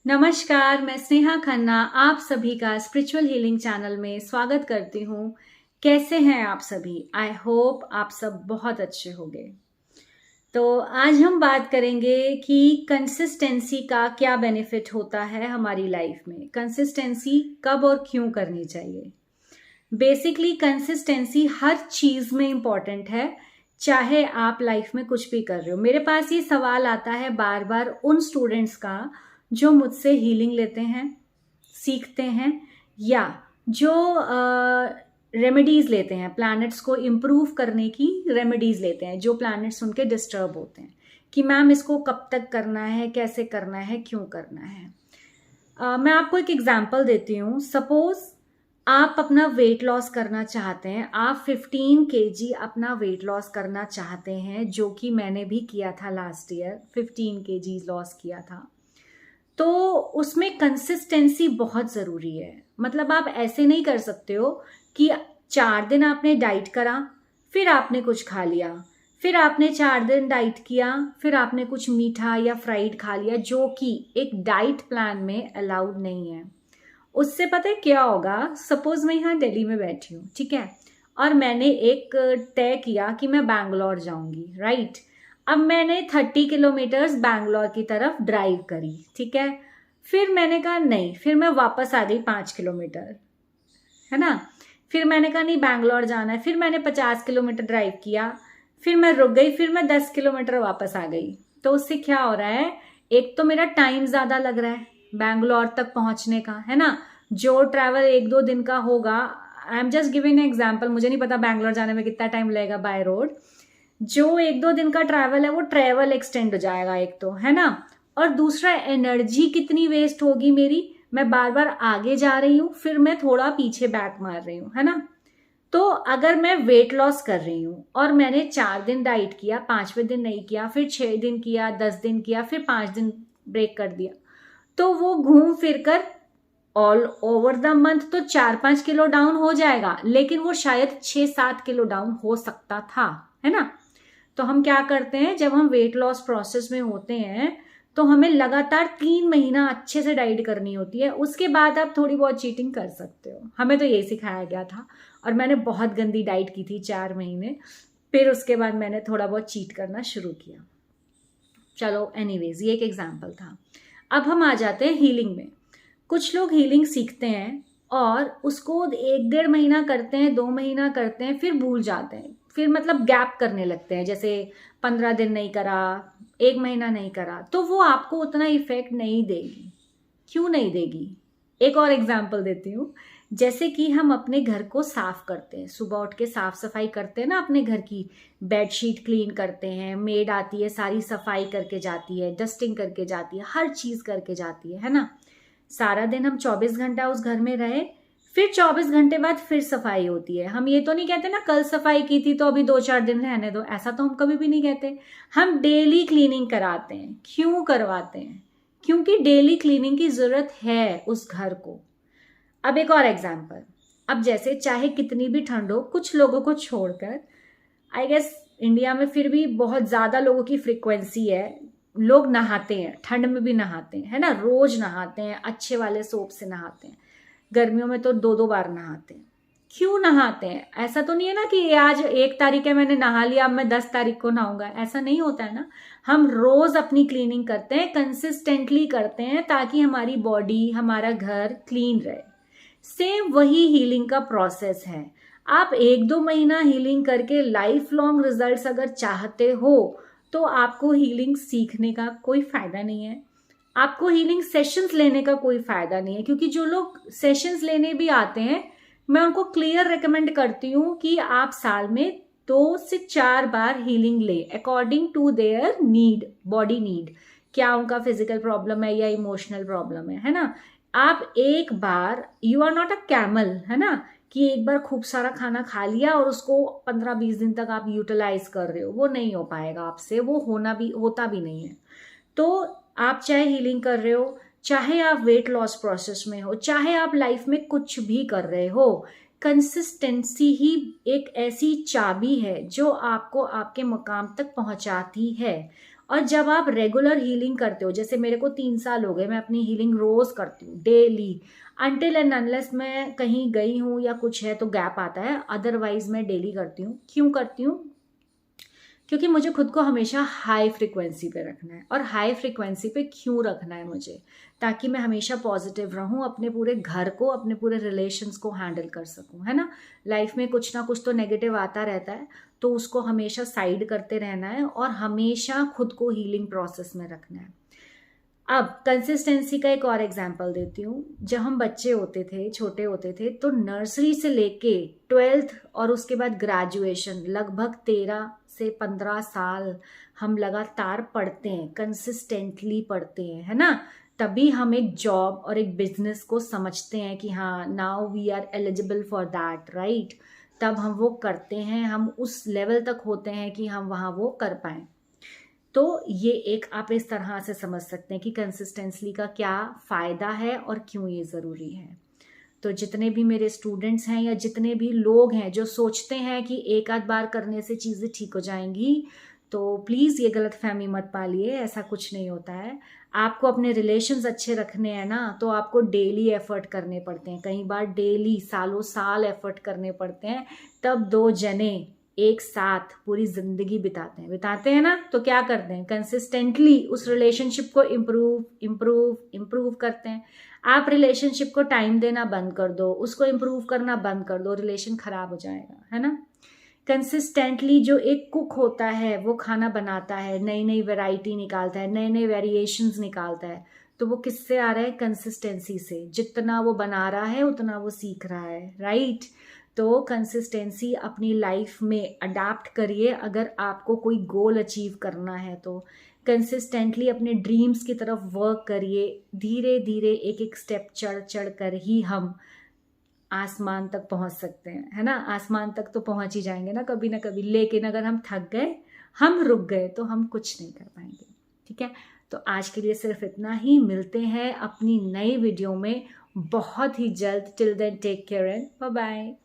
नमस्कार, मैं स्नेहा खन्ना आप सभी का स्पिरिचुअल हीलिंग चैनल में स्वागत करती हूँ। कैसे हैं आप सभी? आई होप आप सब बहुत अच्छे होंगे। तो आज हम बात करेंगे कि कंसिस्टेंसी का क्या बेनिफिट होता है हमारी लाइफ में। कंसिस्टेंसी कब और क्यों करनी चाहिए। बेसिकली कंसिस्टेंसी हर चीज में इम्पॉर्टेंट है, चाहे आप लाइफ में कुछ भी कर रहे हो। मेरे पास ये सवाल आता है बार बार उन स्टूडेंट्स का जो मुझसे हीलिंग लेते हैं, सीखते हैं, या जो रेमेडीज लेते हैं, प्लैनेट्स को इम्प्रूव करने की रेमेडीज लेते हैं, जो प्लैनेट्स उनके डिस्टर्ब होते हैं, कि मैम इसको कब तक करना है, कैसे करना है, क्यों करना है। मैं आपको एक एग्जांपल देती हूँ। सपोज आप अपना वेट लॉस करना चाहते हैं, आप 15 kg अपना वेट लॉस करना चाहते हैं, जो कि मैंने भी किया था लास्ट ईयर, 15 kg लॉस किया था। तो उसमें कंसिस्टेंसी बहुत ज़रूरी है। मतलब आप ऐसे नहीं कर सकते हो कि 4 दिन आपने डाइट करा, फिर आपने कुछ खा लिया, फिर आपने 4 दिन डाइट किया, फिर आपने कुछ मीठा या फ्राइड खा लिया, जो कि एक डाइट प्लान में अलाउड नहीं है। उससे पता है क्या होगा? सपोज मैं यहाँ दिल्ली में बैठी हूँ, ठीक है, और मैंने एक तय किया कि मैं बैंगलोर जाऊंगी, राइट। अब मैंने 30 किलोमीटर्स बैंगलोर की तरफ ड्राइव करी, ठीक है। फिर मैंने कहा नहीं, फिर मैं वापस आ गई 5 किलोमीटर, है ना। फिर मैंने कहा नहीं, बैंगलोर जाना है। फिर मैंने 50 किलोमीटर ड्राइव किया, फिर मैं रुक गई, फिर मैं 10 किलोमीटर वापस आ गई। तो उससे क्या हो रहा है? एक तो मेरा टाइम ज्यादा लग रहा है बैंगलोर तक पहुंचने का, है ना। जो ट्रैवल 1-2 दिन का होगा, I am just giving example, मुझे नहीं पता बैंगलोर जाने में कितना टाइम लगेगा बाय रोड। जो 1-2 दिन का ट्रैवल है वो ट्रैवल एक्सटेंड हो जाएगा, एक तो, है ना। और दूसरा, एनर्जी कितनी वेस्ट होगी मेरी। मैं बार बार आगे जा रही हूँ, फिर मैं थोड़ा पीछे बैक मार रही हूँ, है ना। तो अगर मैं वेट लॉस कर रही हूँ और मैंने 4 दिन डाइट किया, 5वें दिन नहीं किया, फिर 6 दिन किया, 10 दिन किया, फिर 5 दिन ब्रेक कर दिया, तो वो घूम फिर कर ऑल ओवर द मंथ तो 4-5 किलो डाउन हो जाएगा, लेकिन वो शायद 6-7 किलो डाउन हो सकता था, है ना। तो हम क्या करते हैं, जब हम वेट लॉस प्रोसेस में होते हैं तो हमें लगातार 3 महीना अच्छे से डाइट करनी होती है। उसके बाद आप थोड़ी बहुत चीटिंग कर सकते हो। हमें तो यही सिखाया गया था, और मैंने बहुत गंदी डाइट की थी 4 महीने। फिर उसके बाद मैंने थोड़ा बहुत चीट करना शुरू किया। चलो एनीवेज, ये एक एग्जाम्पल था। अब हम आ जाते हैं हीलिंग में। कुछ लोग हीलिंग सीखते हैं और उसको 1-1.5 महीना करते हैं, 2 महीना करते हैं, फिर भूल जाते हैं। फिर मतलब गैप करने लगते हैं, जैसे 15 दिन नहीं करा, 1 महीना नहीं करा, तो वो आपको उतना इफेक्ट नहीं देगी। क्यों नहीं देगी? एक और एग्जाम्पल देती हूँ। जैसे कि हम अपने घर को साफ करते हैं, सुबह उठ के साफ सफाई करते हैं ना अपने घर की, बेडशीट क्लीन करते हैं, मेड आती है, सारी सफाई करके जाती है, डस्टिंग करके जाती है, हर चीज करके जाती है ना। सारा दिन हम 24 घंटा उस घर में रहे, फिर 24 घंटे बाद फिर सफाई होती है। हम ये तो नहीं कहते ना कल सफाई की थी तो अभी 2-4 दिन रहने दो, ऐसा तो हम कभी भी नहीं कहते। हम डेली क्लीनिंग कराते हैं। क्यों करवाते हैं? क्योंकि डेली क्लीनिंग की जरूरत है उस घर को। अब एक और एग्जाम्पल। अब जैसे चाहे कितनी भी ठंड हो, कुछ लोगों को छोड़कर, आई गेस इंडिया में फिर भी बहुत ज्यादा लोगों की फ्रिक्वेंसी है, लोग नहाते हैं, ठंड में भी नहाते हैं, है ना, रोज नहाते हैं, अच्छे वाले सोप से नहाते हैं। गर्मियों में तो 2-2 बार नहाते हैं। क्यों नहाते हैं? ऐसा तो नहीं है ना कि आज 1 तारीख है मैंने नहा लिया, अब मैं 10 तारीख को नहाऊंगा, ऐसा नहीं होता है ना। हम रोज अपनी क्लीनिंग करते हैं, कंसिस्टेंटली करते हैं, ताकि हमारी बॉडी, हमारा घर क्लीन रहे। सेम वही हीलिंग का प्रोसेस है। आप 1-2 महीना हीलिंग करके लाइफ लॉन्ग रिजल्ट्स अगर चाहते हो तो आपको हीलिंग सीखने का कोई फायदा नहीं है, आपको हीलिंग सेशंस लेने का कोई फायदा नहीं है। क्योंकि जो लोग सेशंस लेने भी आते हैं, मैं उनको क्लियर रिकमेंड करती हूँ कि आप साल में 2 से 4 बार हीलिंग ले, according to their need, body need. क्या उनका फिजिकल प्रॉब्लम है या इमोशनल प्रॉब्लम है ना। आप एक बार, you are not a camel, है ना, कि एक बार खूब सारा खाना खा लिया और उसको 15-20 दिन तक आप यूटिलाइज कर रहे हो, वो नहीं हो पाएगा आपसे, वो होता भी नहीं है। तो आप चाहे हीलिंग कर रहे हो, चाहे आप वेट लॉस प्रोसेस में हो, चाहे आप लाइफ में कुछ भी कर रहे हो, कंसिस्टेंसी ही एक ऐसी चाबी है जो आपको आपके मुकाम तक पहुंचाती है। और जब आप रेगुलर हीलिंग करते हो, जैसे मेरे को 3 साल हो गए, मैं अपनी हीलिंग रोज करती हूँ डेली, अनटिल एंड अनलेस मैं कहीं गई हूँ या कुछ है तो गैप आता है, अदरवाइज मैं डेली करती हूँ। क्यों करती हूँ? क्योंकि मुझे खुद को हमेशा हाई फ्रिक्वेंसी पे रखना है। और हाई फ्रिक्वेंसी पे क्यों रखना है मुझे? ताकि मैं हमेशा पॉजिटिव रहूं, अपने पूरे घर को, अपने पूरे रिलेशंस को हैंडल कर सकूं, है ना। लाइफ में कुछ ना कुछ तो नेगेटिव आता रहता है, तो उसको हमेशा साइड करते रहना है और हमेशा खुद को हीलिंग प्रोसेस में रखना है। अब कंसिस्टेंसी का एक और एग्जांपल देती हूँ। जब हम बच्चे होते थे, छोटे होते थे, तो नर्सरी से लेके 12th और उसके बाद ग्रेजुएशन, लगभग 13 से 15 साल हम लगातार पढ़ते हैं, कंसिस्टेंटली पढ़ते हैं, है ना। तभी हम एक जॉब और एक बिजनेस को समझते हैं कि हाँ, now we are eligible for that, right. तब हम वो करते हैं, हम उस लेवल तक होते हैं कि हम वहाँ वो कर पाएं। तो ये एक आप इस तरह से समझ सकते हैं कि कंसिस्टेंसी का क्या फ़ायदा है और क्यों ये ज़रूरी है। तो जितने भी मेरे स्टूडेंट्स हैं या जितने भी लोग हैं जो सोचते हैं कि एक आध बार करने से चीज़ें ठीक हो जाएंगी, तो प्लीज़ ये गलत फहमी मत पालिए, ऐसा कुछ नहीं होता है। आपको अपने रिलेशंस अच्छे रखने हैं ना, तो आपको डेली एफर्ट करने पड़ते हैं, कई बार डेली सालों साल एफर्ट करने पड़ते हैं, तब 2 जने एक साथ पूरी जिंदगी बिताते हैं ना। तो क्या करते हैं? कंसिस्टेंटली उस रिलेशनशिप को इम्प्रूव करते हैं। आप रिलेशनशिप को टाइम देना बंद कर दो, उसको इम्प्रूव करना बंद कर दो, रिलेशन खराब हो जाएगा, है ना। कंसिस्टेंटली जो एक कुक होता है वो खाना बनाता है, नई नई वैरायटी निकालता है, नए नए वेरिएशंस निकालता है, तो वो किससे आ रहा है? कंसिस्टेंसी से। जितना वो बना रहा है उतना वो सीख रहा है, राइट। तो कंसिस्टेंसी अपनी लाइफ में अडाप्ट करिए। अगर आपको कोई गोल अचीव करना है तो कंसिस्टेंटली अपने ड्रीम्स की तरफ वर्क करिए। धीरे धीरे एक एक स्टेप चढ़ कर ही हम आसमान तक पहुंच सकते हैं, है ना। आसमान तक तो पहुंच ही जाएंगे ना कभी, लेकिन अगर हम थक गए, हम रुक गए, तो हम कुछ नहीं कर पाएंगे, ठीक है। तो आज के लिए सिर्फ इतना ही। मिलते हैं अपनी नई वीडियो में बहुत ही जल्द। Till then take care and bye bye.